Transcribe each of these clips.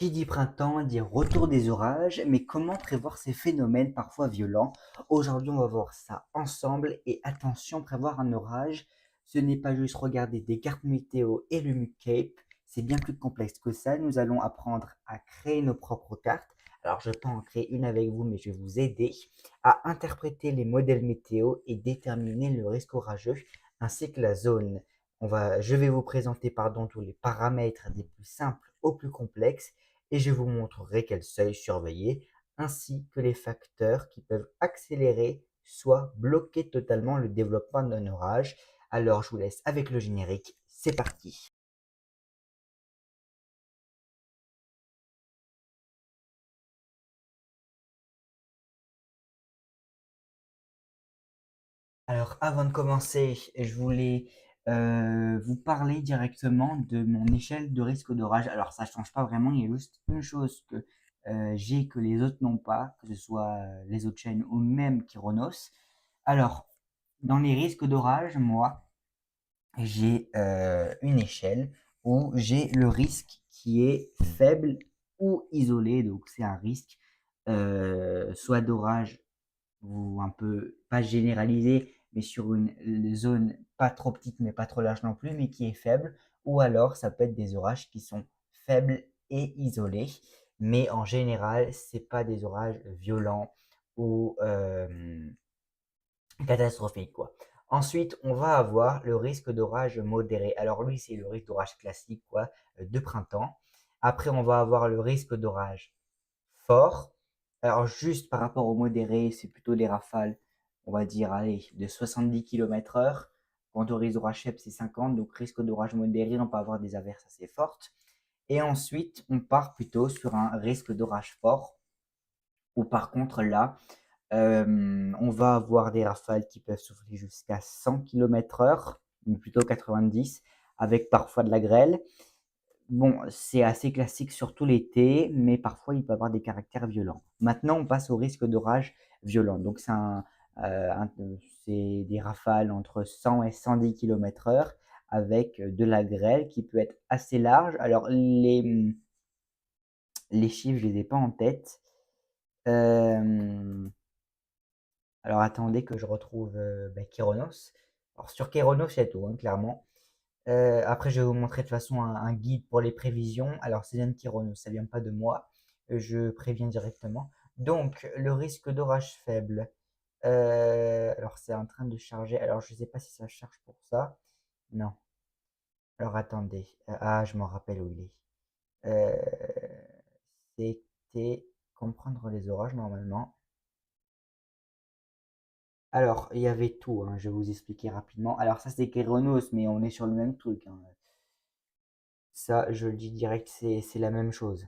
Qui dit printemps dit retour des orages, mais comment prévoir ces phénomènes parfois violents? Aujourd'hui, on va voir ça ensemble et attention, prévoir un orage, ce n'est pas juste regarder des cartes météo et le Cape, c'est bien plus complexe que ça. Nous allons apprendre à créer nos propres cartes. Alors, je ne vais pas en créer une avec vous, mais je vais vous aider à interpréter les modèles météo et déterminer le risque orageux ainsi que la zone. Je vais vous présenter tous les paramètres des plus simples aux plus complexes et je vous montrerai quels seuils surveiller, ainsi que les facteurs qui peuvent accélérer soit bloquer totalement le développement d'un orage. Alors je vous laisse avec le générique, c'est parti. Alors avant de commencer, je voulais vous parler directement de mon échelle de risque d'orage. Alors ça change pas vraiment, il y a juste une chose que j'ai que les autres n'ont pas, que ce soit les autres chaînes ou même Kyronos. Alors, dans les risques d'orage, moi, j'ai une échelle où j'ai le risque qui est faible ou isolé. Donc, c'est un risque soit d'orage ou un peu pas généralisé, mais sur une zone pas trop petite, mais pas trop large non plus, mais qui est faible. Ou alors, ça peut être des orages qui sont faibles et isolés. Mais en général, c'est pas des orages violents ou catastrophique, quoi. Ensuite, on va avoir le risque d'orage modéré. Alors lui, c'est le risque d'orage classique, quoi, de printemps. Après, on va avoir le risque d'orage fort. Alors juste par rapport au modéré, c'est plutôt les rafales, on va dire, allez, de 70 km/h. Quant au risque d'orage faible, c'est 50. Donc risque d'orage modéré, on peut avoir des averses assez fortes. Et ensuite, on part plutôt sur un risque d'orage fort, où par contre là, on va avoir des rafales qui peuvent souffler jusqu'à 100 km/h, mais plutôt 90, avec parfois de la grêle. Bon, c'est assez classique surtout l'été, mais parfois il peut avoir des caractères violents. Maintenant, on passe au risque d'orage violent. Donc c'est des rafales entre 100 et 110 km/h avec de la grêle qui peut être assez large. Alors les chiffres, je les ai pas en tête. Euh, Alors attendez que je retrouve Kéronos. Alors sur Kéronos, il y a tout, hein, clairement. Après, je vais vous montrer de toute façon un guide pour les prévisions. Alors, c'est bien de Kéronos, ça vient pas de moi. Je préviens directement. Donc, le risque d'orage faible. Alors, c'est en train de charger. Alors, je ne sais pas si ça charge pour ça. Non. Alors, attendez. Ah, je m'en rappelle où il est. C'était comprendre les orages normalement. Alors, il y avait tout, hein, je vais vous expliquer rapidement. Alors, ça, c'est Kéronos, mais on est sur le même truc, hein. Ça, je le dis direct, c'est la même chose.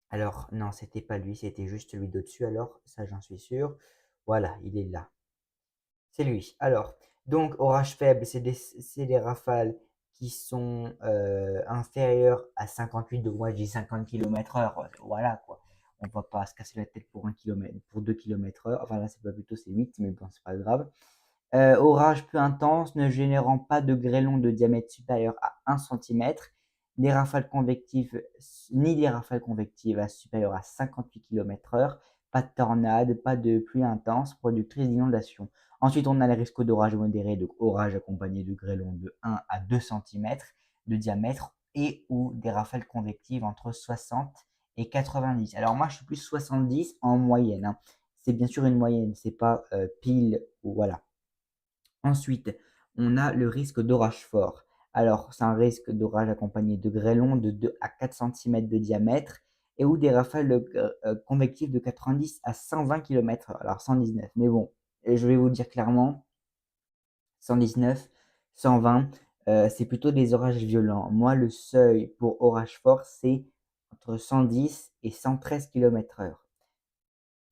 Alors, non, c'était pas lui, c'était juste celui d'au-dessus, alors, ça, j'en suis sûr. Voilà, il est là. C'est lui. Alors, donc, orage faible, c'est des rafales qui sont inférieures à 58, donc moi, je dis 50 km/h. Voilà, quoi. On va pas se casser la tête pour 1 km, pour 2 km/h. Enfin, là, c'est pas plutôt, c'est 8, mais bon, c'est pas grave. Orage peu intense ne générant pas de grêlons de diamètre supérieur à 1 centimètre, des rafales convectives, ni des rafales convectives supérieures à 58 km/h, pas de tornade, pas de pluie intense productrice d'inondations. Ensuite, on a les risques d'orage modéré, donc orage accompagné de grêlons de 1 à 2 centimètres de diamètre et ou des rafales convectives entre 60 et 90. Alors moi, je suis plus 70 en moyenne, hein. C'est bien sûr une moyenne, c'est pas pile ou voilà. Ensuite, on a le risque d'orage fort. Alors, c'est un risque d'orage accompagné de grêlons de 2 à 4 centimètres de diamètre et ou des rafales convectives de 90 à 120 km/h. Alors 119, mais bon, et je vais vous dire clairement, 119, 120, c'est plutôt des orages violents. Moi, le seuil pour orage fort, c'est entre 110 et 113 km/h.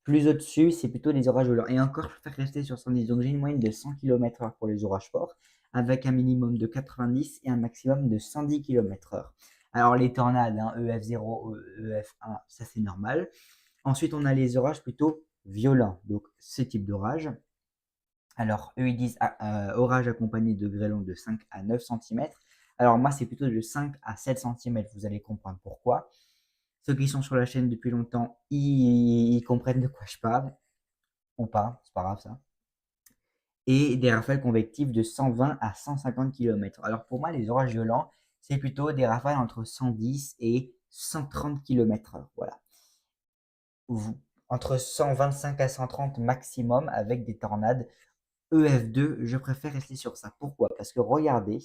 Plus au-dessus, c'est plutôt les orages violents. Et encore, je préfère rester sur 110. Donc j'ai une moyenne de 100 km/h pour les orages forts, avec un minimum de 90 et un maximum de 110 km/h. Alors les tornades, hein, EF0, EF1, ça c'est normal. Ensuite, on a les orages plutôt violents. Donc ce type d'orage. Alors eux, ils disent orage accompagné de grêlons de 5 à 9 cm. Alors moi, c'est plutôt de 5 à 7 cm. Vous allez comprendre pourquoi. Ceux qui sont sur la chaîne depuis longtemps, ils comprennent de quoi je parle, ou pas, c'est pas grave ça. Et des rafales convectives de 120 à 150 km. Alors pour moi, les orages violents, c'est plutôt des rafales entre 110 et 130 km/h. Voilà. Entre 125 à 130 maximum avec des tornades EF2, je préfère rester sur ça. Pourquoi? Parce que regardez,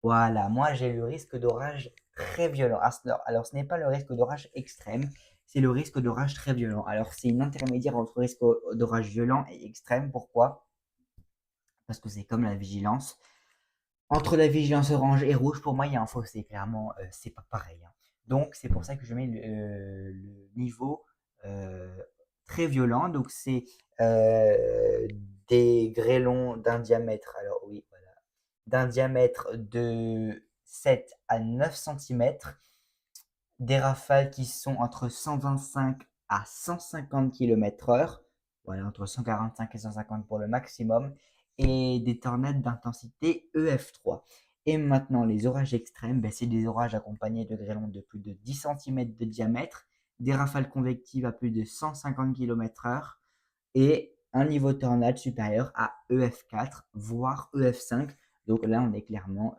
voilà, moi j'ai le risque d'orage très violent. Alors, ce n'est pas le risque d'orage extrême, c'est le risque d'orage très violent. Alors c'est une intermédiaire entre risque d'orage violent et extrême. Pourquoi? Parce que c'est comme la vigilance. Entre la vigilance orange et rouge, pour moi, il y a un fossé. Clairement, c'est pas pareil, hein. Donc c'est pour ça que je mets le niveau euh, très violent. Donc c'est euh, des grêlons d'un diamètre. Alors oui, voilà, d'un diamètre de 7 à 9 centimètres, des rafales qui sont entre 125 à 150 km/h, voilà, entre 145 et 150 pour le maximum, et des tornades d'intensité EF3. Et maintenant, les orages extrêmes, ben, c'est des orages accompagnés de grêlons de plus de 10 centimètres de diamètre, des rafales convectives à plus de 150 km/h et un niveau de tornade supérieur à EF4, voire EF5. Donc là, on est clairement,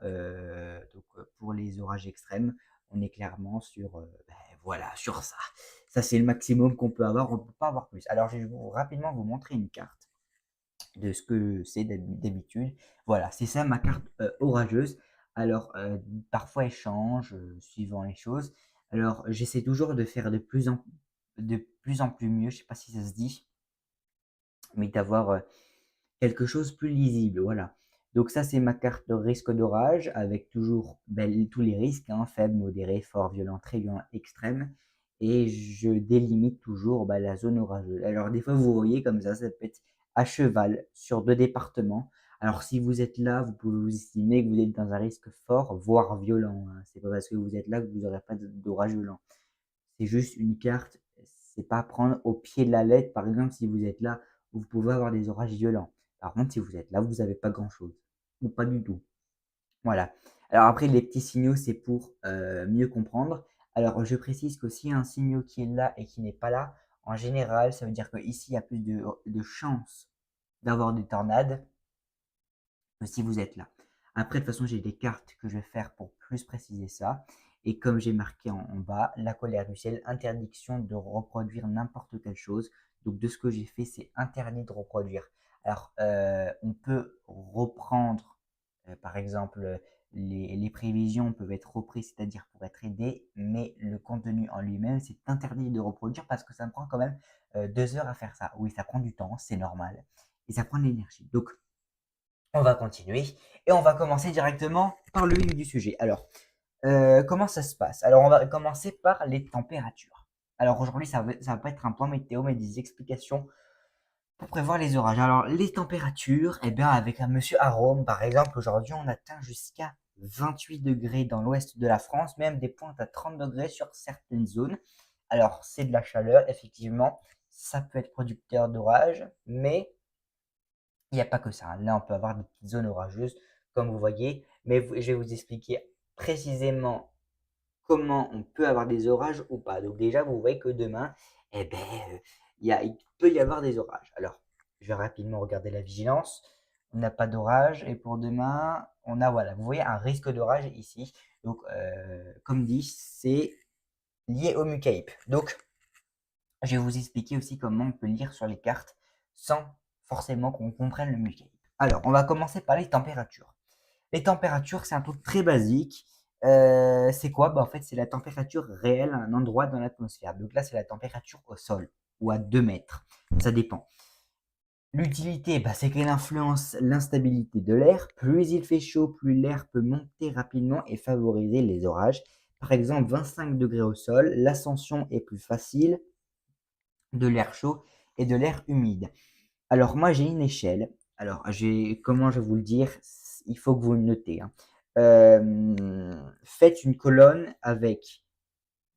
pour les orages extrêmes, on est clairement sur, ben, voilà, sur ça. Ça, c'est le maximum qu'on peut avoir, on ne peut pas avoir plus. Alors, je vais rapidement vous montrer une carte de ce que c'est d'habitude. Voilà, c'est ça ma carte orageuse. Alors, parfois elle change suivant les choses. Alors, j'essaie toujours de faire de plus en plus mieux, je ne sais pas si ça se dit, mais d'avoir quelque chose de plus lisible, voilà. Donc ça, c'est ma carte de risque d'orage avec toujours ben, tous les risques, hein, faible, modéré, fort, violent, très violent, extrême. Et je délimite toujours ben, la zone orageuse. Alors des fois, vous voyez comme ça peut être à cheval sur 2 départements. Alors si vous êtes là, vous pouvez vous estimer que vous êtes dans un risque fort, voire violent, hein. C'est pas parce que vous êtes là que vous n'aurez pas d'orage violent. C'est juste une carte, c'est pas à prendre au pied de la lettre. Par exemple, si vous êtes là, vous pouvez avoir des orages violents. Par contre, si vous êtes là, vous n'avez pas grand-chose. Ou pas du tout. Voilà. Alors après, les petits signaux, c'est pour mieux comprendre. Alors, je précise que s'il y a un signal qui est là et qui n'est pas là, en général, ça veut dire qu'ici, il y a plus de chances d'avoir des tornades si vous êtes là. Après, de toute façon, j'ai des cartes que je vais faire pour plus préciser ça. Et comme j'ai marqué en bas, la colère du ciel, interdiction de reproduire n'importe quelle chose. Donc, de ce que j'ai fait, c'est interdit de reproduire. Alors, on peut reprendre, par exemple, les prévisions peuvent être reprises, c'est-à-dire pour être aidées, mais le contenu en lui-même, c'est interdit de reproduire parce que ça me prend quand même 2 heures à faire ça. Oui, ça prend du temps, c'est normal, et ça prend de l'énergie. Donc, on va continuer et on va commencer directement par le vif du sujet. Alors, comment ça se passe? Alors, on va commencer par les températures. Alors, aujourd'hui, ça va pas être un point météo, mais des explications pour prévoir les orages. Alors, les températures, eh bien, avec un monsieur Arôme, par exemple, aujourd'hui, on atteint jusqu'à 28 degrés dans l'ouest de la France, même des pointes à 30 degrés sur certaines zones. Alors, c'est de la chaleur, effectivement, ça peut être producteur d'orage, mais il n'y a pas que ça, hein. Là, on peut avoir des petites zones orageuses, comme vous voyez, mais je vais vous expliquer précisément comment on peut avoir des orages ou pas. Donc déjà, vous voyez que demain, eh ben, il peut y avoir des orages. Alors, je vais rapidement regarder la vigilance. On n'a pas d'orage. Et pour demain, on a, voilà, vous voyez un risque d'orage ici. Donc, comme dit, c'est lié au MUCAIP. Donc, je vais vous expliquer aussi comment on peut lire sur les cartes sans forcément qu'on comprenne le MUCAIP. Alors, on va commencer par les températures. Les températures, c'est un truc très basique. C'est quoi? Bah, en fait, c'est la température réelle à un endroit dans l'atmosphère. Donc là, c'est la température au sol ou à 2 mètres. Ça dépend. L'utilité, bah, c'est qu'elle influence l'instabilité de l'air. Plus il fait chaud, plus l'air peut monter rapidement et favoriser les orages. Par exemple, 25 degrés au sol, l'ascension est plus facile de l'air chaud et de l'air humide. Alors moi j'ai une échelle. Alors comment je vais vous le dire, il faut que vous le notez, hein. Faites une colonne avec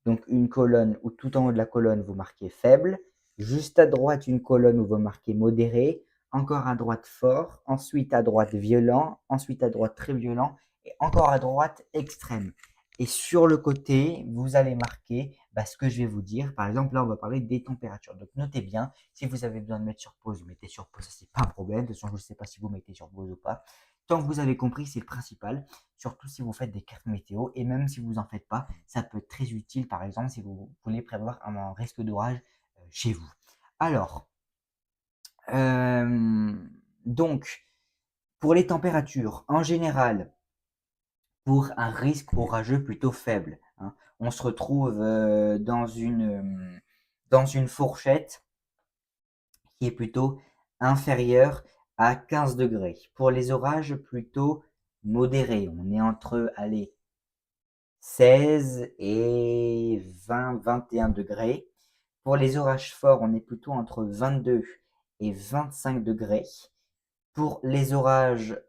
donc une colonne où tout en haut de la colonne vous marquez faible, juste à droite une colonne où vous marquez modéré, encore à droite fort, ensuite à droite violent, ensuite à droite très violent et encore à droite extrême. Et sur le côté, vous allez marquer bah, ce que je vais vous dire. Par exemple, là, on va parler des températures. Donc, notez bien, si vous avez besoin de mettre sur pause, vous mettez sur pause, ça, c'est pas un problème. De toute façon, je ne sais pas si vous mettez sur pause ou pas. Tant que vous avez compris, c'est le principal. Surtout si vous faites des cartes météo. Et même si vous n'en faites pas, ça peut être très utile, par exemple, si vous voulez prévoir un risque d'orage chez vous. Alors, donc, pour les températures, en général, pour un risque orageux plutôt faible, hein, on se retrouve dans une fourchette qui est plutôt inférieure à 15 degrés. Pour les orages plutôt modérés, on est entre, allez, 16 et 20, 21 degrés. Pour les orages forts, on est plutôt entre 22 et 25 degrés. Pour les orages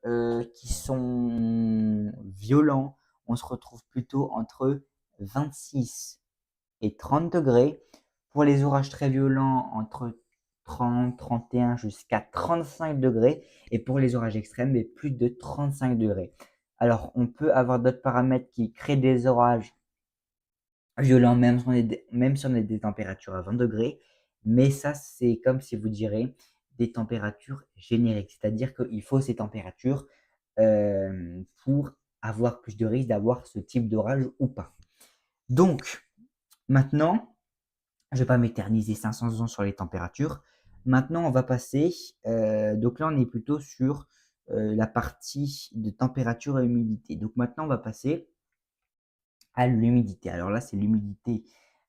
qui sont violents, on se retrouve plutôt entre 26 et 30 degrés. Pour les orages très violents, entre 30, 31 jusqu'à 35 degrés. Et pour les orages extrêmes, plus de 35 degrés. Alors, on peut avoir d'autres paramètres qui créent des orages violents, même si on a des températures à 20 degrés. Mais ça, c'est comme si vous direz des températures génériques. C'est-à-dire qu'il faut ces températures pour avoir plus de risque d'avoir ce type d'orage ou pas. Donc, maintenant, je ne vais pas m'éterniser 500 ans sur les températures. Maintenant, on va passer. Donc là, on est plutôt sur la partie de température et humidité. Donc maintenant, on va passer à l'humidité. Alors là, c'est l'humidité.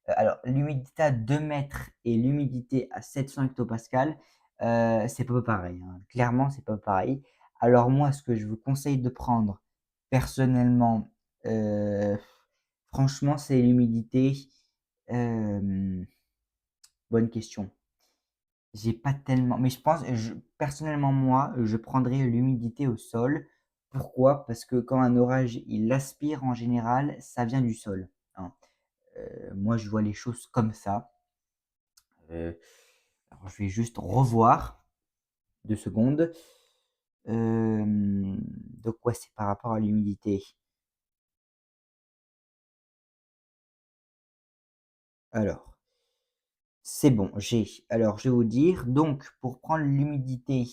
Alors, l'humidité à 2 mètres et l'humidité à 700 hectopascales, c'est pas pareil, hein. Clairement, c'est pas pareil. Alors moi, ce que je vous conseille de prendre personnellement, franchement, c'est l'humidité. Bonne question. J'ai pas tellement, mais je pense, personnellement, moi, je prendrais l'humidité au sol. Pourquoi? Parce que quand un orage, il aspire en général, ça vient du sol, hein. Moi, je vois les choses comme ça. Euh, alors, je vais juste revoir 2 secondes. Donc, ouais, c'est par rapport à l'humidité. Alors, c'est bon, j'ai. Alors, je vais vous dire, donc, pour prendre l'humidité,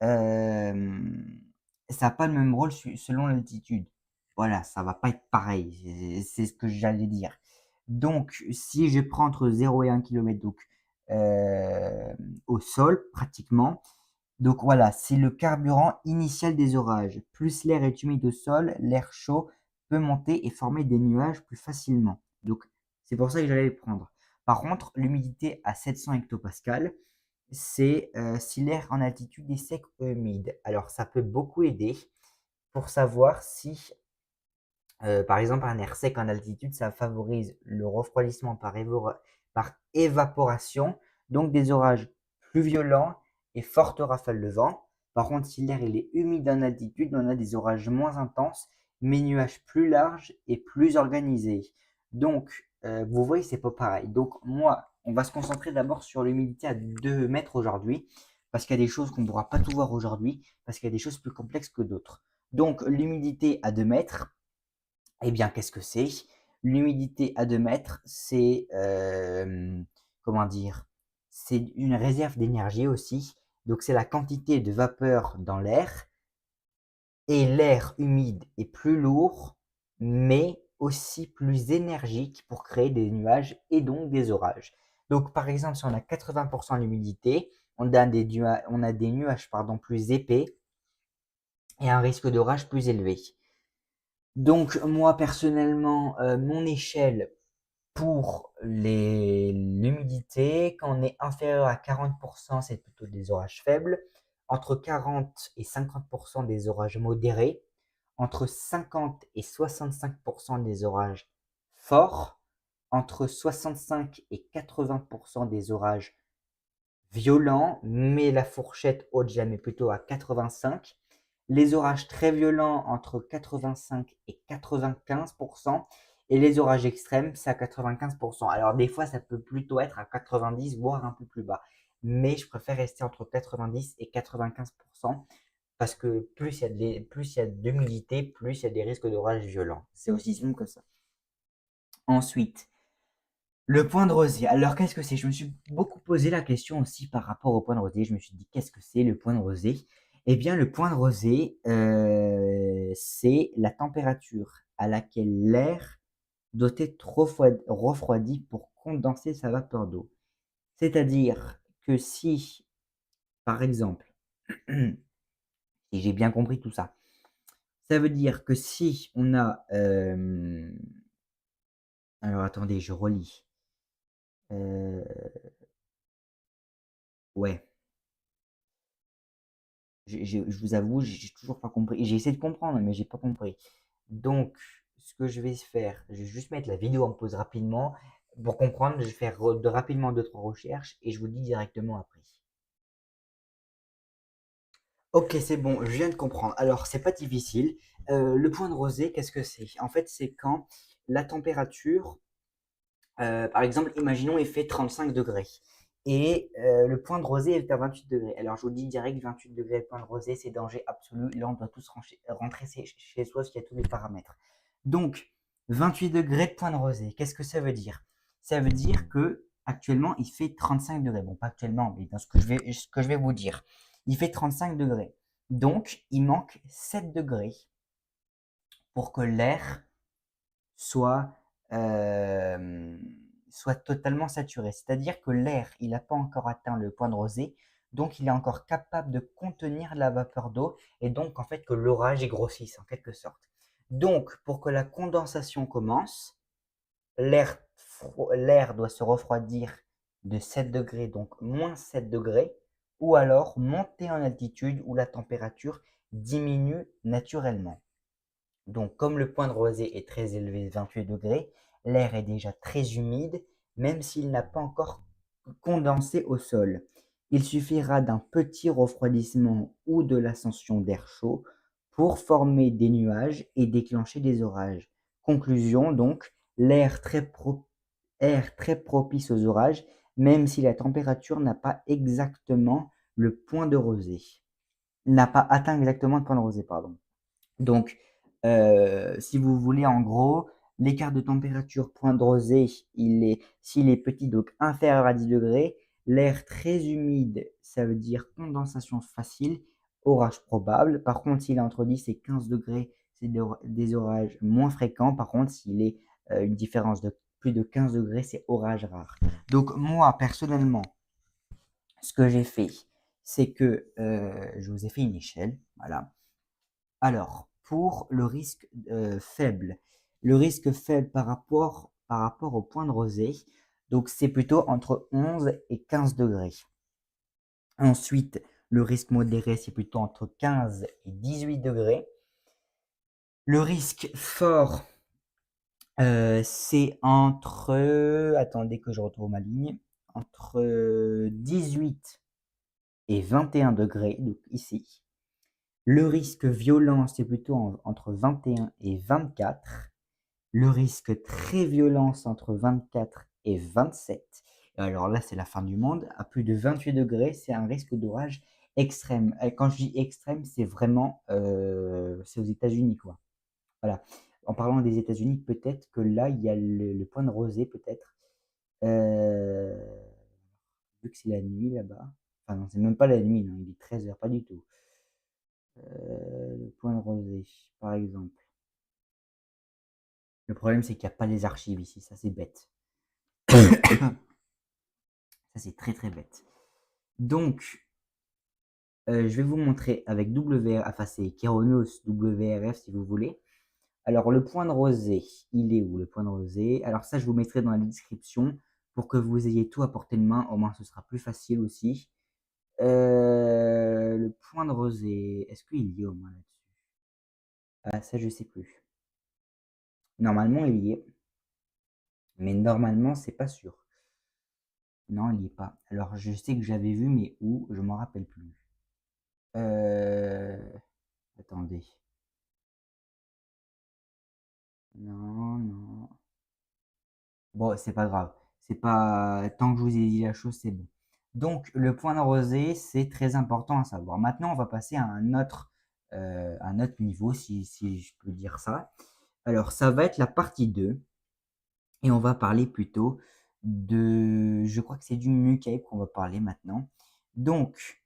Hem, ça a pas le même rôle selon l'altitude. Voilà, ça va pas être pareil, c'est ce que j'allais dire. Donc si je prends entre 0 et 1 kilomètre, donc au sol pratiquement, donc voilà, c'est le carburant initial des orages. Plus l'air est humide au sol, l'air chaud peut monter et former des nuages plus facilement. Donc c'est pour ça que j'allais le prendre. Par contre, l'humidité à 700 hectopascales, c'est si l'air en altitude est sec ou humide. Alors ça peut beaucoup aider pour savoir si, par exemple, un air sec en altitude, ça favorise le refroidissement par évaporation, donc des orages plus violents et fortes rafales de vent. Par contre, si l'air il est humide en altitude, on a des orages moins intenses, mais nuages plus larges et plus organisés. Donc, vous voyez, c'est pas pareil. Donc, moi, on va se concentrer d'abord sur l'humidité à 2 mètres aujourd'hui, parce qu'il y a des choses qu'on ne pourra pas tout voir aujourd'hui, parce qu'il y a des choses plus complexes que d'autres. Donc, l'humidité à 2 mètres, eh bien, qu'est-ce que c'est? L'humidité à 2 mètres, c'est, comment dire? C'est une réserve d'énergie aussi. Donc, c'est la quantité de vapeur dans l'air. Et l'air humide est plus lourd, mais aussi plus énergique pour créer des nuages et donc des orages. Donc, par exemple, si on a 80% d'humidité, on a des nuages pardon, plus épais et un risque d'orage plus élevé. Donc, moi, personnellement, mon échelle pour l'humidité, quand on est inférieur à 40%, c'est plutôt des orages faibles. Entre 40 et 50% des orages modérés. Entre 50 et 65% des orages forts. Entre 65 et 80% des orages violents, mais la fourchette haute jamais plutôt à 85. Les orages très violents entre 85 et 95%. Et les orages extrêmes, c'est à 95%. Alors des fois, ça peut plutôt être à 90, voire un peu plus bas. Mais je préfère rester entre 90 et 95%, parce que plus il y a d'humidité, plus il y a des risques d'orages violents. C'est aussi simple que ça. Ensuite, Le point de rosée. Alors, qu'est-ce que c'est? Je me suis beaucoup posé la question aussi par rapport au point de rosée. Je me suis dit, qu'est-ce que c'est le point de rosée? Eh bien, le point de rosée, c'est la température à laquelle l'air doit être refroidi pour condenser sa vapeur d'eau. C'est-à-dire que si, par exemple, si j'ai bien compris tout ça, ça veut dire que si on a, alors attendez, je relis. Ouais. Je vous avoue, j'ai toujours pas compris. J'ai essayé de comprendre, mais j'ai pas compris. Donc, ce que je vais faire, je vais juste mettre la vidéo en pause rapidement. Pour comprendre, je vais faire rapidement deux, trois recherches et je vous dis directement après. Ok, c'est bon, je viens de comprendre. Alors, c'est pas difficile. Le point de rosée, qu'est-ce que c'est? En fait, c'est quand la température, par exemple, imaginons, il fait 35 degrés. Et le point de rosée est à 28 degrés. Alors, je vous dis direct, 28 degrés, point de rosée, c'est danger absolu. Là, on doit tous rentrer chez soi, parce qu'il y a tous les paramètres. Donc, 28 degrés de point de rosée, qu'est-ce que ça veut dire? Ça veut dire que actuellement, il fait 35 degrés. Bon, pas actuellement, mais dans ce que je vais vous dire. Il fait 35 degrés. Donc, il manque 7 degrés pour que l'air soit, euh, soit totalement saturé. C'est-à-dire que l'air, il n'a pas encore atteint le point de rosée, donc il est encore capable de contenir la vapeur d'eau et donc en fait que l'orage y grossisse en quelque sorte. Donc pour que la condensation commence, l'air l'air doit se refroidir de 7 degrés, donc moins 7 degrés, ou alors monter en altitude où la température diminue naturellement. Donc, comme le point de rosée est très élevé, 28 degrés, l'air est déjà très humide, même s'il n'a pas encore condensé au sol. Il suffira d'un petit refroidissement ou de l'ascension d'air chaud pour former des nuages et déclencher des orages. Conclusion donc, air très propice aux orages, même si la température n'a pas exactement le point de rosée. N'a pas atteint exactement le point de rosée, pardon. Donc, si vous voulez, en gros, l'écart de température point de rosée, s'il est petit, donc inférieur à 10 degrés, l'air très humide, ça veut dire condensation facile, orage probable. Par contre, s'il est entre 10 et 15 degrés, c'est des orages moins fréquents. Par contre, s'il est une différence de plus de 15 degrés, c'est orage rare. Donc, moi, personnellement, ce que j'ai fait, c'est que je vous ai fait une échelle, voilà. Alors, pour le risque faible par rapport au point de rosée, donc c'est plutôt entre 11 et 15 degrés. Ensuite, le risque modéré, c'est plutôt entre 15 et 18 degrés. Le risque fort, c'est entre, attendez que je retrouve ma ligne, entre 18 et 21 degrés, donc ici. Le risque violent, c'est plutôt entre 21 et 24. Le risque très violent, c'est entre 24 et 27. Alors là, c'est la fin du monde. À plus de 28 degrés, c'est un risque d'orage extrême. Et quand je dis extrême, c'est vraiment c'est aux États-Unis, quoi. Voilà. En parlant des États-Unis, peut-être que là, il y a le point de rosée, peut-être. Euh, Vu que c'est la nuit là-bas. Enfin, non, c'est même pas la nuit, non, il est 13 h, pas du tout. Le point de rosée, par exemple. Le problème, c'est qu'il n'y a pas les archives ici, ça c'est bête. Ça c'est très très bête. Donc, je vais vous montrer avec WR, enfin c'est Keronos WRF si vous voulez. Alors, le point de rosée, il est où le point de rosée? Alors ça, je vous mettrai dans la description pour que vous ayez tout à portée de main, au moins ce sera plus facile aussi. Le point de rosée, est-ce qu'il y est au moins là-dessus? Ah, ça, je sais plus. Normalement, il y est, mais normalement, c'est pas sûr. Non, il y est pas. Alors, je sais que j'avais vu, mais où? Je m'en rappelle plus. Euh... Attendez. Non, non. Bon, c'est pas grave. C'est pas tant que je vous ai dit la chose, c'est bon. Donc, le point de rosée, c'est très important à savoir. Maintenant, on va passer à un autre niveau, si je peux dire ça. Alors, ça va être la partie 2 et on va parler plutôt je crois que c'est du Mucape qu'on va parler maintenant. Donc,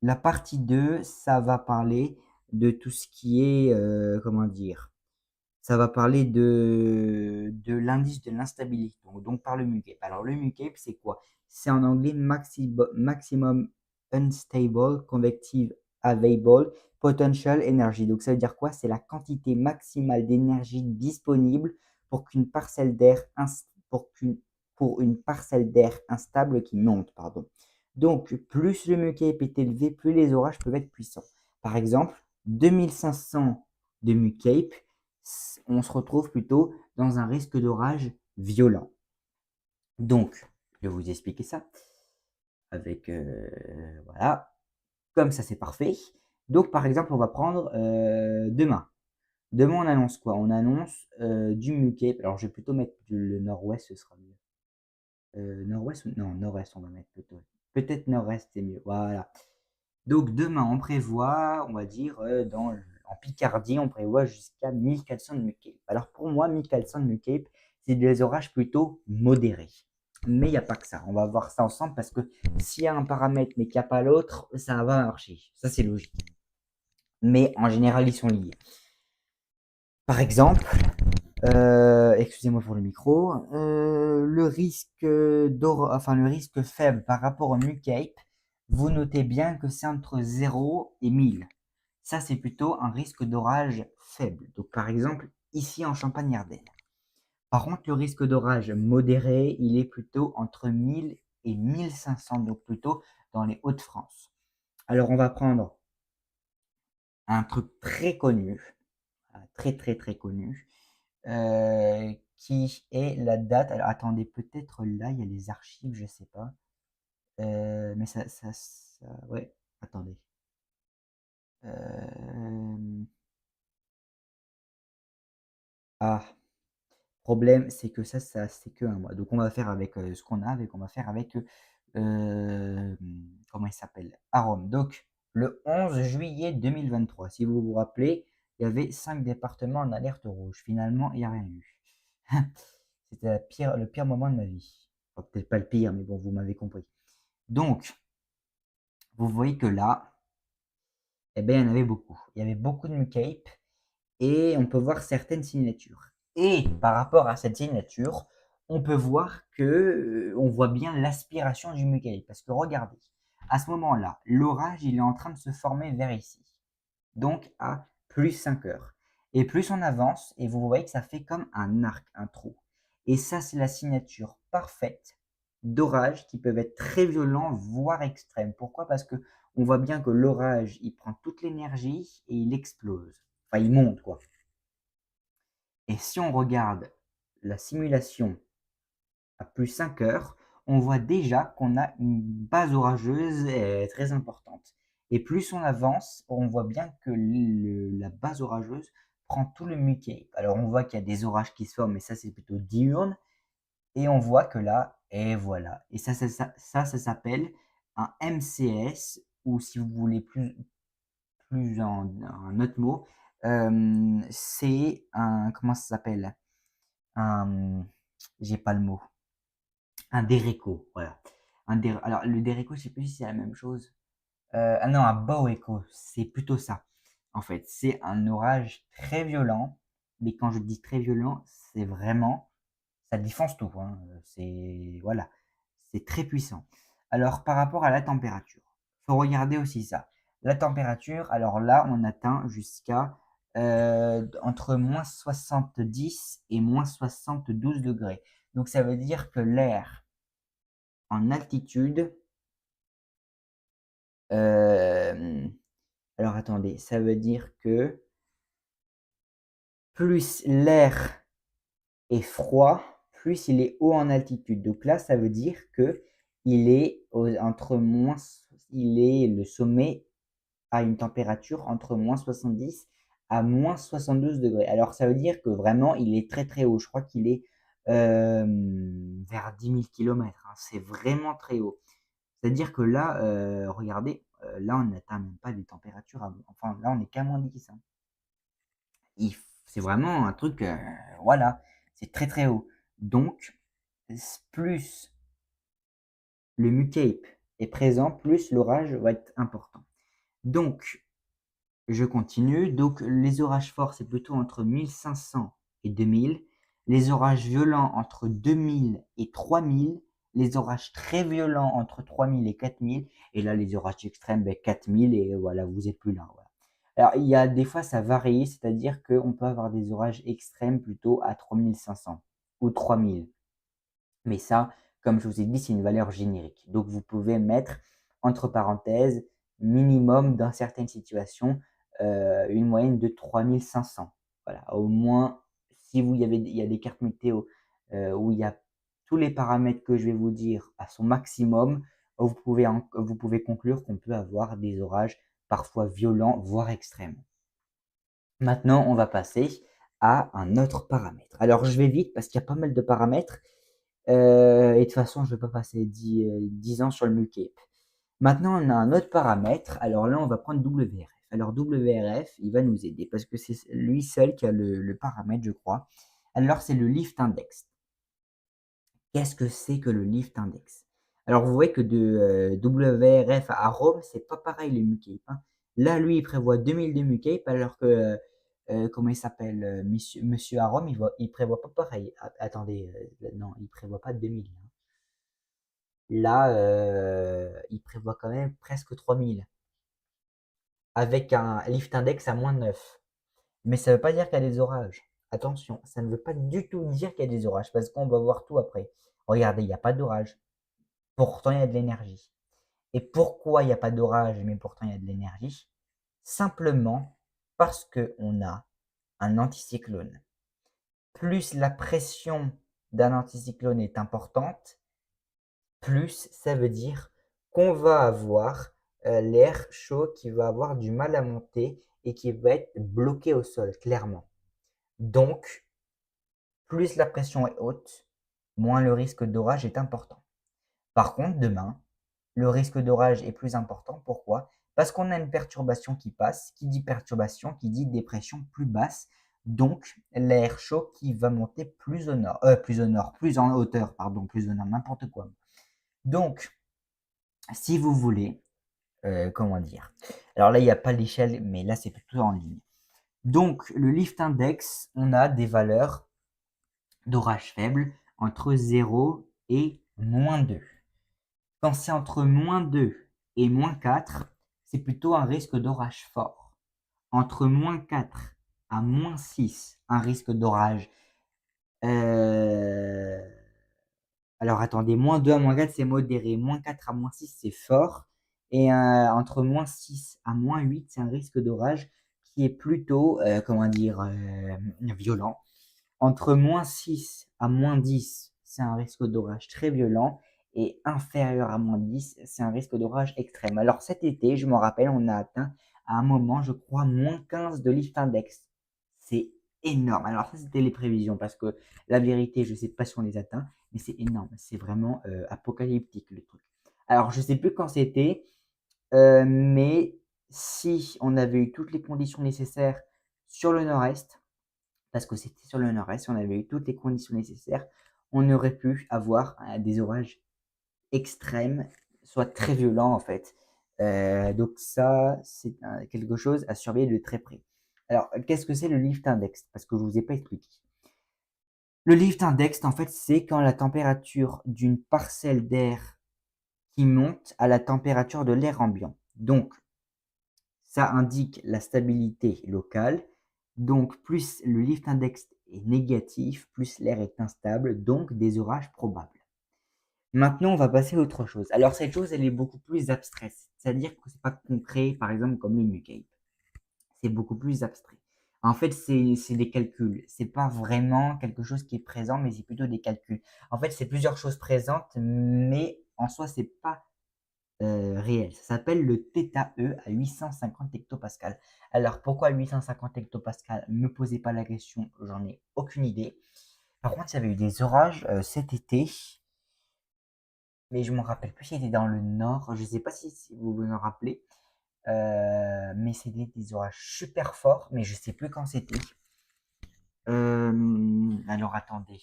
la partie 2, ça va parler de tout ce qui est, comment dire, ça va parler de l'indice de l'instabilité, donc par le MUCAPE. Alors le MUCAPE, c'est quoi? C'est en anglais Maximum Unstable Convective Available Potential Energy. Donc ça veut dire quoi? C'est la quantité maximale d'énergie disponible pour qu'une parcelle d'air pour une parcelle d'air instable qui monte, pardon. Donc plus le MUCAPE est élevé, plus les orages peuvent être puissants. Par exemple, 2500 de MUCAPE, on se retrouve plutôt dans un risque d'orage violent. Donc, je vais vous expliquer ça avec, voilà, comme ça c'est parfait. Donc, par exemple, on va prendre demain. Demain, on annonce quoi? On annonce du MUCAPE. Alors, je vais plutôt mettre le nord-ouest, ce sera mieux. Nord-ouest ou non, nord-est, on va mettre plutôt. Peut-être nord-est, c'est mieux. Voilà. Donc, demain, on prévoit, on va dire, en Picardie, on prévoit jusqu'à 1400 de MUCAPE. Alors, pour moi, 1400 de MUCAPE, c'est des orages plutôt modérés. Mais il n'y a pas que ça. On va voir ça ensemble parce que s'il y a un paramètre mais qu'il n'y a pas l'autre, ça va marcher. Ça, c'est logique. Mais en général, ils sont liés. Par exemple, excusez-moi pour le micro, le risque faible par rapport au MUCAPE, vous notez bien que c'est entre 0 et 1000. Ça, c'est plutôt un risque d'orage faible. Donc, par exemple, ici en Champagne-Ardenne. Par contre, le risque d'orage modéré, il est plutôt entre 1000 et 1500, donc plutôt dans les Hauts-de-France. Alors, on va prendre un truc très connu, très très très connu, qui est la date. Alors, attendez, peut-être là, il y a les archives, je sais pas. Mais ouais, attendez. Ah, problème, c'est que ça c'est que un mois. Donc on va faire avec ce qu'on a, on va faire avec comment il s'appelle? Arome. Donc le 11 juillet 2023, si vous vous rappelez, il y avait 5 départements en alerte rouge. Finalement, il n'y a rien eu. C'était le pire moment de ma vie. Enfin, peut-être pas le pire, mais bon, vous m'avez compris. Donc, vous voyez que là, eh ben, il y en avait beaucoup. Il y avait beaucoup de MUCAPE et on peut voir certaines signatures. Et par rapport à cette signature, on peut voir que on voit bien l'aspiration du MUCAPE. Parce que regardez, à ce moment-là, l'orage il est en train de se former vers ici. Donc à plus 5 heures. Et plus on avance, et vous voyez que ça fait comme un arc, un trou. Et ça, c'est la signature parfaite d'orages qui peuvent être très violents, voire extrêmes. Pourquoi? Parce que on voit bien que l'orage, il prend toute l'énergie et il explose. Enfin, il monte, quoi. Et si on regarde la simulation à plus 5 heures, on voit déjà qu'on a une base orageuse très importante. Et plus on avance, on voit bien que la base orageuse prend tout le MUCAPE. Alors on voit qu'il y a des orages qui se forment, mais ça c'est plutôt diurne. Et on voit que là, et voilà. Et ça s'appelle un MCS, ou si vous voulez plus en un autre mot, c'est un, comment ça s'appelle? Un, j'ai pas le mot. Un Dereco, voilà. Alors, le Dereco, je sais plus si c'est la même chose. Ah non, un Boeco, c'est plutôt ça. En fait, c'est un orage très violent, mais quand je dis très violent, c'est vraiment, ça défonce tout, hein. C'est, voilà, c'est très puissant. Alors, par rapport à la température, faut regarder aussi ça. La température, alors là, on atteint jusqu'à entre -70 et -72 degrés. Donc, ça veut dire que l'air en altitude, alors attendez, ça veut dire que plus l'air est froid, plus il est haut en altitude. Donc là, ça veut dire que il est entre moins, il est le sommet à une température entre -70 à -72 degrés. Alors ça veut dire que vraiment, il est très très haut. Je crois qu'il est vers 10 000 km. C'est vraiment très haut. C'est-à-dire que là, regardez, là, on n'atteint même pas des températures enfin, là, on est qu'à -10, hein. C'est vraiment un truc, voilà, c'est très, très haut. Donc, plus le MUCAPE est présent, plus l'orage va être important. Donc, je continue. Donc, les orages forts, c'est plutôt entre 1500 et 2000. Les orages violents entre 2000 et 3000. Les orages très violents entre 3000 et 4000. Et là, les orages extrêmes, 4000 et voilà, vous êtes plus là. Voilà. Alors, il y a des fois, ça varie, c'est-à-dire qu'on peut avoir des orages extrêmes plutôt à 3500 ou 3000. Mais ça, comme je vous ai dit, c'est une valeur générique. Donc, vous pouvez mettre entre parenthèses minimum dans certaines situations une moyenne de 3500. Voilà, au moins, si il y a des cartes météo où il y a tous les paramètres que je vais vous dire à son maximum, vous pouvez conclure qu'on peut avoir des orages parfois violents, voire extrêmes. Maintenant, on va passer à un autre paramètre. Alors, je vais vite parce qu'il y a pas mal de paramètres. Et de toute façon, je ne vais pas passer 10 ans sur le MUCAPE. Maintenant, on a un autre paramètre. Alors là, on va prendre WRF. Alors WRF, il va nous aider parce que c'est lui seul qui a le paramètre, je crois. Alors, c'est le Lift Index. Qu'est-ce que c'est que le Lift Index? Alors, vous voyez que de WRF à Rome, c'est pas pareil les MUCAPE, hein. Là, lui, il prévoit 2000 de MUCAPE, alors que, comment il s'appelle, monsieur à Rome, il prévoit pas pareil. Attendez, non, il prévoit pas 2000, hein. Là, il prévoit quand même presque 3000 avec un lift index à -9. Mais ça ne veut pas dire qu'il y a des orages. Attention, ça ne veut pas du tout dire qu'il y a des orages parce qu'on va voir tout après. Regardez, il n'y a pas d'orage. Pourtant, il y a de l'énergie. Et pourquoi il n'y a pas d'orage, mais pourtant il y a de l'énergie? Simplement parce qu'on a un anticyclone. Plus la pression d'un anticyclone est importante, plus ça veut dire qu'on va avoir l'air chaud qui va avoir du mal à monter et qui va être bloqué au sol, clairement. Donc, plus la pression est haute, moins le risque d'orage est important. Par contre, demain, le risque d'orage est plus important. Pourquoi? Parce qu'on a une perturbation qui passe. Qui dit perturbation, qui dit dépression plus basse. Donc, l'air chaud qui va monter plus au nord, plus en hauteur, pardon, plus au nord, n'importe quoi. Donc, si vous voulez, comment dire? Alors là, il n'y a pas l'échelle, mais là, c'est plutôt en ligne. Donc, le lift index, on a des valeurs d'orage faible entre 0 et -2. Quand c'est entre -2 et -4, c'est plutôt un risque d'orage fort. Entre -4 à -6, un risque d'orage. Euh, Alors attendez, -2 à -4, c'est modéré. -4 à -6, c'est fort. Et entre -6 à -8, c'est un risque d'orage qui est plutôt, comment dire, violent. Entre -6 à -10, c'est un risque d'orage très violent. Et inférieur à -10, c'est un risque d'orage extrême. Alors cet été, je me rappelle, on a atteint à un moment, je crois, -15 de lift index. C'est énorme. Alors ça, c'était les prévisions, parce que la vérité, je ne sais pas si on les atteint, mais c'est énorme. C'est vraiment apocalyptique le truc. Alors je ne sais plus quand c'était, mais si on avait eu toutes les conditions nécessaires sur le nord-est, parce que c'était sur le nord-est, si on avait eu toutes les conditions nécessaires, on aurait pu avoir des orages extrêmes, soit très violents en fait. Donc ça, c'est quelque chose à surveiller de très près. Alors, qu'est-ce que c'est le lift index? Parce que je ne vous ai pas expliqué. Le lift index, en fait, c'est quand la température d'une parcelle d'air qui monte à la température de l'air ambiant. Donc, ça indique la stabilité locale. Donc, plus le lift index est négatif, plus l'air est instable, donc des orages probables. Maintenant, on va passer à autre chose. Alors, cette chose, elle est beaucoup plus abstraite. C'est-à-dire que c'est pas concret, par exemple, comme le MUCAPE. C'est beaucoup plus abstrait. En fait, c'est des calculs. C'est pas vraiment quelque chose qui est présent, mais c'est plutôt des calculs. En fait, c'est plusieurs choses présentes, mais en soi, c'est pas réel. Ça s'appelle le θe à 850 hectopascales. Alors, pourquoi 850 hectopascales? Ne me posez pas la question, j'en ai aucune idée. Par contre, il y avait eu des orages cet été, mais je me rappelle plus s'il était dans le nord. Je ne sais pas si vous vous en rappelez, mais c'était des orages super forts, mais je ne sais plus quand c'était. Alors, attendez.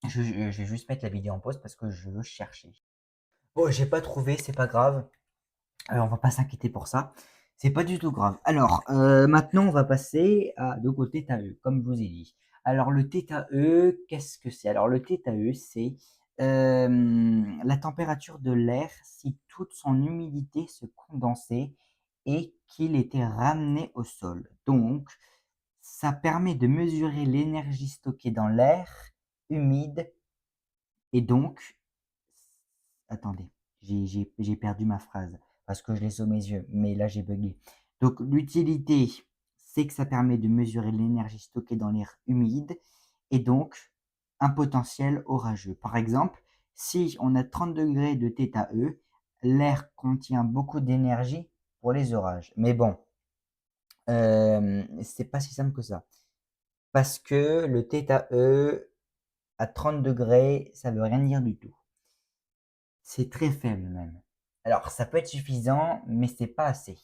Je vais juste mettre la vidéo en pause parce que je veux chercher. Bon, j'ai pas trouvé, c'est pas grave. On va pas s'inquiéter pour ça. C'est pas du tout grave. Alors, maintenant, on va passer donc au θE, comme je vous ai dit. Alors, le θE, qu'est-ce que c'est? Alors, le θE, c'est la température de l'air si toute son humidité se condensait et qu'il était ramené au sol. Donc, ça permet de mesurer l'énergie stockée dans l'air humide et donc, attendez, j'ai perdu ma phrase parce que je l'ai sous mes yeux, mais là j'ai bugué. Donc l'utilité, c'est que ça permet de mesurer l'énergie stockée dans l'air humide et donc un potentiel orageux. Par exemple, si on a 30 degrés de θE, l'air contient beaucoup d'énergie pour les orages. Mais bon, c'est pas si simple que ça. Parce que le θE à 30 degrés, ça veut rien dire du tout. C'est très faible même. Alors ça peut être suffisant, mais c'est pas assez.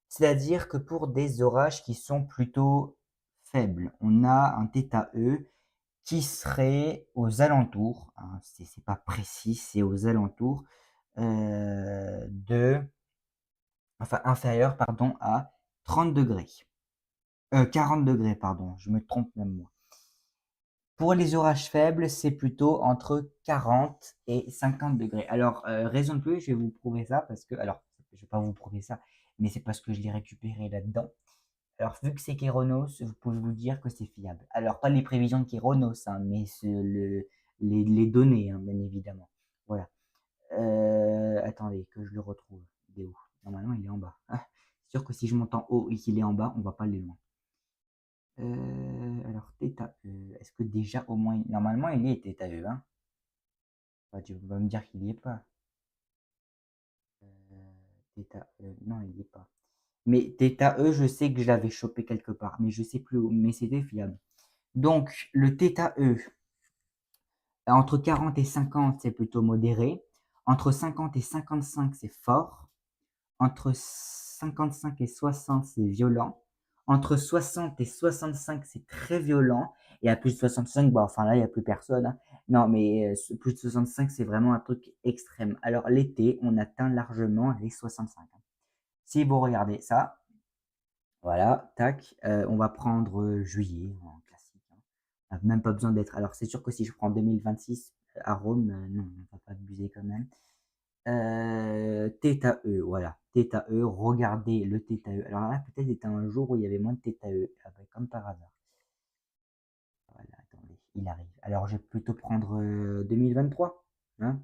C'est-à-dire que pour des orages qui sont plutôt faibles, on a un θE qui serait aux alentours, hein, c'est pas précis, c'est aux alentours enfin inférieur pardon à 30 degrés. 40 degrés, pardon, je me trompe même moi. Pour les orages faibles, c'est plutôt entre 40 et 50 degrés. Alors, raison de plus, je vais vous prouver ça parce que, alors, je vais pas vous prouver ça, mais c'est parce que je l'ai récupéré là-dedans. Alors, vu que c'est Keronos, vous pouvez vous dire que c'est fiable. Alors, pas les prévisions de Keronos, hein, mais les données, hein, bien évidemment. Voilà. Attendez, que je le retrouve. Il est où? Normalement, il est en bas. Ah, c'est sûr que si je monte en haut et qu'il est en bas, on va pas aller loin. Alors θE, est-ce que déjà au moins normalement il y est θE, hein? Bah, tu vas me dire qu'il y est pas. θE, non, il y est pas. Mais θE, je sais que je l'avais chopé quelque part, mais je sais plus où, mais c'était fiable. Donc le θE, entre 40 et 50, c'est plutôt modéré. Entre 50 et 55, c'est fort. Entre 55 et 60, c'est violent. Entre 60 et 65, c'est très violent. Et à plus de 65, bah, enfin là, il n'y a plus personne, hein. Non, mais plus de 65, c'est vraiment un truc extrême. Alors l'été, on atteint largement les 65, hein. Si vous regardez ça, voilà, tac, on va prendre juillet en classique, hein. On n'a même pas besoin d'être. Alors c'est sûr que si je prends 2026 à Rome, non, on va pas abuser quand même. θE, voilà. θE, regardez le θE. Alors là, peut-être c'était un jour où il y avait moins de θE, ah bah, comme par hasard. Voilà, attendez, il arrive. Alors je vais plutôt prendre 2023, hein.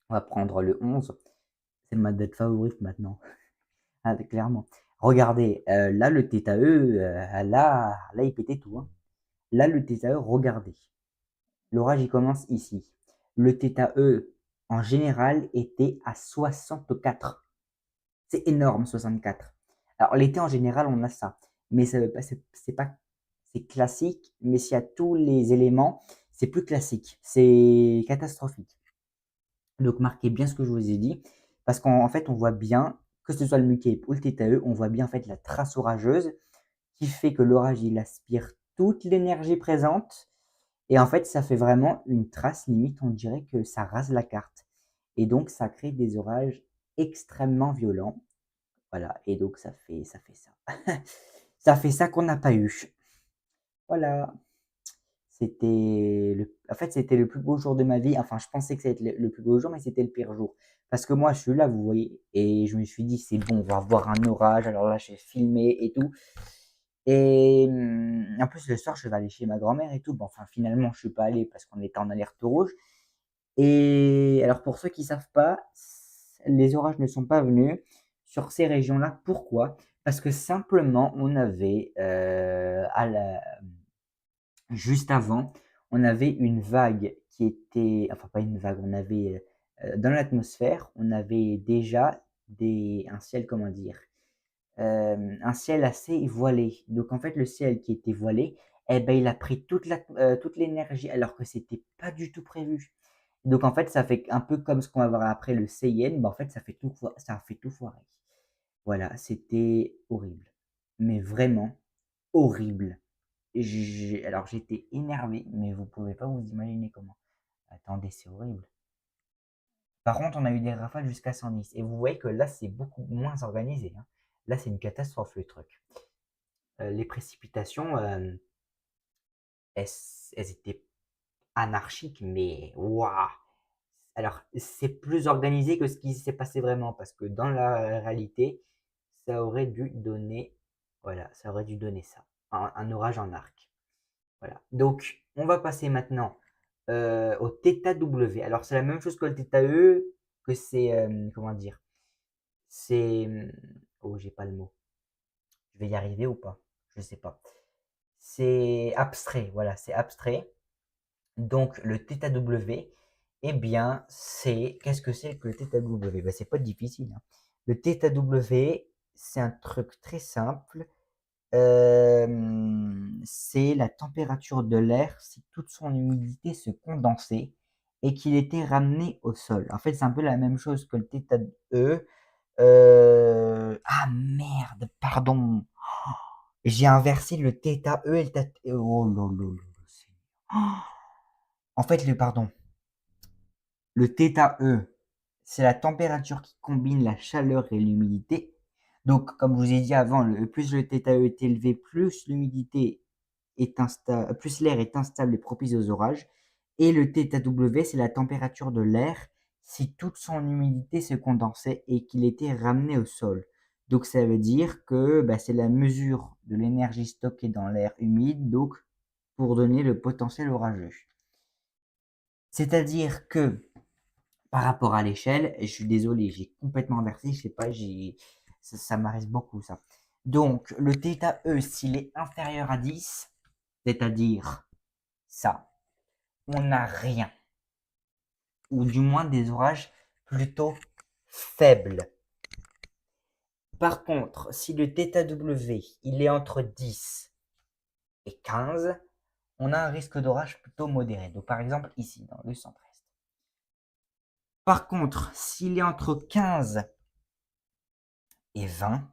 On va prendre le 11. C'est ma date favorite maintenant. Ah, clairement. Regardez, là le θE, là il pétait tout, hein. Là le θE, regardez. L'orage il commence ici. Le θE en général était à 64. C'est énorme, 64. Alors, l'été, en général, on a ça. Mais ça veut pas, c'est pas, c'est classique, mais s'il y a tous les éléments, c'est plus classique. C'est catastrophique. Donc, marquez bien ce que je vous ai dit. Parce qu'en fait, on voit bien, que ce soit le Mucape ou le TTE, on voit bien, en fait, la trace orageuse qui fait que l'orage, il aspire toute l'énergie présente. Et en fait, ça fait vraiment une trace, limite, on dirait que ça rase la carte. Et donc, ça crée des orages extrêmement violents. Voilà, et donc ça fait ça. Ça fait ça qu'on n'a pas eu. Voilà, c'était le plus beau jour de ma vie. Enfin, je pensais que ça allait être le plus beau jour, mais c'était le pire jour. Parce que moi, je suis là, vous voyez, et je me suis dit: «C'est bon, on va avoir un orage». Alors là, j'ai filmé et tout et en plus, le soir, je vais aller chez ma grand-mère et tout. Bon, enfin, finalement, je suis pas allé parce qu'on était en alerte rouge et alors pour ceux qui savent pas, les orages ne sont pas venus sur ces régions-là. Pourquoi? Parce que simplement on avait, juste avant, on avait une vague qui était enfin pas une vague, on avait, dans l'atmosphère, on avait déjà un ciel, comment dire? Un ciel assez voilé. Donc en fait, le ciel qui était voilé, eh ben, il a pris toute l'énergie alors que c'était pas du tout prévu. Donc en fait, ça fait un peu comme ce qu'on va voir après le Seyhen, bah, en fait, ça a fait tout foirer. Voilà, c'était horrible, mais vraiment horrible. alors j'étais énervé, mais vous pouvez pas vous imaginer comment. Attendez, c'est horrible. Par contre, on a eu des rafales jusqu'à 110. Et vous voyez que là, c'est beaucoup moins organisé, hein. Là, c'est une catastrophe, le truc. Les précipitations, elles, elles étaient anarchiques, mais waouh! Alors, c'est plus organisé que ce qui s'est passé vraiment, parce que dans la réalité, ça aurait dû donner, voilà, ça aurait dû donner ça, un orage en arc. Voilà. Donc, on va passer maintenant au θW. Alors, c'est la même chose que le θE, que c'est, comment dire, c'est, oh, j'ai pas le mot. Je vais y arriver ou pas? Je sais pas. C'est abstrait, voilà, c'est abstrait. Donc, le θW, eh bien, qu'est-ce que c'est que le θW? Ben, c'est pas difficile, hein. Le θW, c'est un truc très simple. C'est la température de l'air si toute son humidité se condensait et qu'il était ramené au sol. En fait, c'est un peu la même chose que le θE. Ah merde, pardon. J'ai inversé le θE et le θ. Oh là là là là, en fait, pardon. Le θE, c'est la température qui combine la chaleur et l'humidité. Donc, comme je vous ai dit avant, plus le θE est élevé, plus l'humidité est instable, plus l'air est instable et propice aux orages. Et le θW, c'est la température de l'air si toute son humidité se condensait et qu'il était ramené au sol. Donc, ça veut dire que bah, c'est la mesure de l'énergie stockée dans l'air humide, donc pour donner le potentiel orageux. C'est-à-dire que par rapport à l'échelle, je suis désolé, j'ai complètement inversé, je sais pas, ça m'arrive beaucoup ça. Donc, le θE, s'il est inférieur à 10, c'est-à-dire ça, on n'a rien. Ou du moins des orages plutôt faibles. Par contre, si le θW, il est entre 10 et 15, on a un risque d'orage plutôt modéré. Donc, par exemple, ici, dans le centre-est. Par contre, s'il est entre 15 et 20,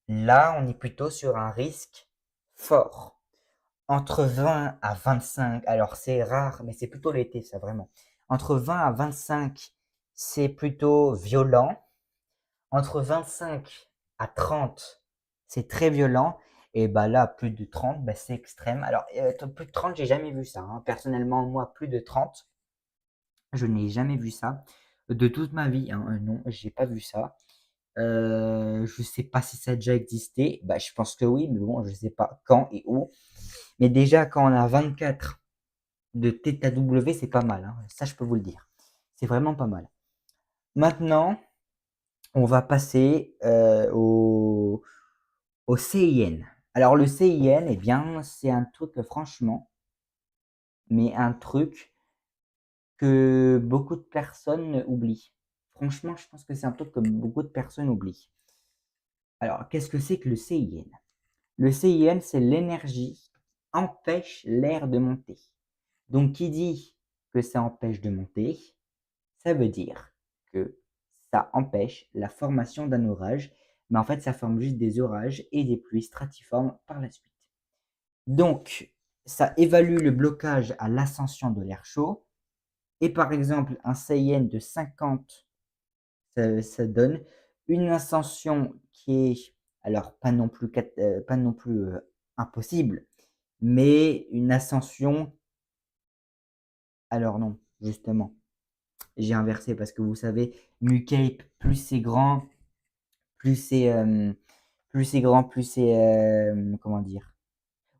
là, on est plutôt sur un risque fort. Entre 20 à 25, alors c'est rare, mais c'est plutôt l'été, ça vraiment. Entre 20 à 25, c'est plutôt violent. Entre 25 à 30, c'est très violent. Et bah là, plus de 30, bah c'est extrême. Alors, plus de 30, j'ai jamais vu ça, hein. Personnellement, moi, plus de 30, je n'ai jamais vu ça. De toute ma vie, hein, non, j'ai pas vu ça. Je sais pas si ça a déjà existé. Bah, je pense que oui, mais bon, je sais pas quand et où. Mais déjà, quand on a 24 de θW, c'est pas mal, hein. Ça, je peux vous le dire. C'est vraiment pas mal. Maintenant, on va passer au CIN. Alors, le CIN, eh bien, c'est un truc, franchement, mais un truc que beaucoup de personnes oublient. Franchement, je pense que c'est un truc que beaucoup de personnes oublient. Alors, qu'est-ce que c'est que le CIN? Le CIN, c'est l'énergie qui empêche l'air de monter. Donc, qui dit que ça empêche de monter, ça veut dire que ça empêche la formation d'un orage, mais en fait, ça forme juste des orages et des pluies stratiformes par la suite. Donc, ça évalue le blocage à l'ascension de l'air chaud. Et par exemple, un CIN de 50, ça donne une ascension qui est, alors pas non plus, impossible, mais une ascension, alors non, justement, j'ai inversé parce que vous savez, mu-cape, plus c'est grand, plus c'est plus c'est, comment dire?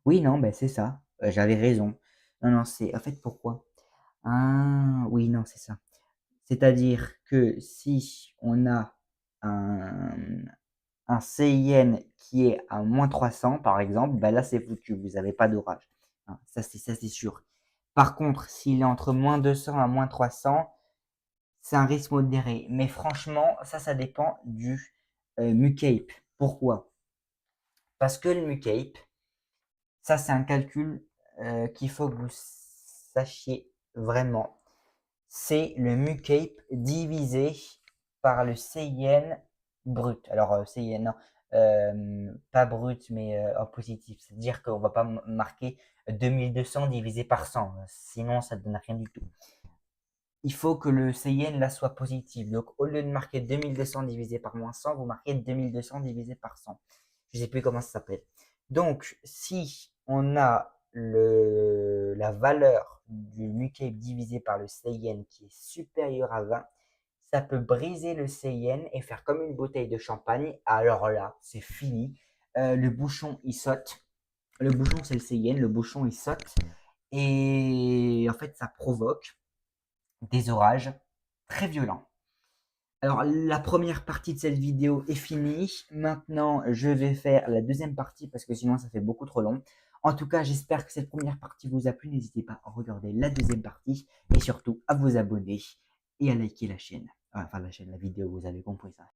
Oui, non, ben c'est ça, j'avais raison. Non, non, c'est en fait, pourquoi? Ah, oui, non, c'est ça. C'est-à-dire que si on a un un CIN qui est à -300 par exemple, bah là c'est foutu, vous avez pas d'orage, hein, ça c'est sûr. Par contre, s'il est entre -200 à -300, c'est un risque modéré. Mais franchement, ça dépend du MUCAPE. Pourquoi? Parce que le MUCAPE, ça c'est un calcul qu'il faut que vous sachiez vraiment. C'est le MUCAPE divisé par le CIN brut. Alors, CIN, non, pas brut, mais en positif. C'est-à-dire qu'on va pas marquer 2200 divisé par 100, sinon ça ne donne rien du tout. Il faut que le CIN là soit positif. Donc au lieu de marquer 2200 divisé par moins 100, vous marquez 2200 divisé par 100. Je ne sais plus comment ça s'appelle. Donc si on a la valeur du MUCAPE divisé par le CIN qui est supérieur à 20, ça peut briser le CIN et faire comme une bouteille de champagne. Alors là, c'est fini. Le bouchon, il saute. Le bouchon, c'est le CIN. Le bouchon, il saute. Et en fait, ça provoque des orages très violents. Alors, la première partie de cette vidéo est finie. Maintenant, je vais faire la deuxième partie parce que sinon, ça fait beaucoup trop long. En tout cas, j'espère que cette première partie vous a plu. N'hésitez pas à regarder la deuxième partie et surtout à vous abonner et à liker la chaîne. Enfin, la chaîne, la vidéo, vous avez compris ça.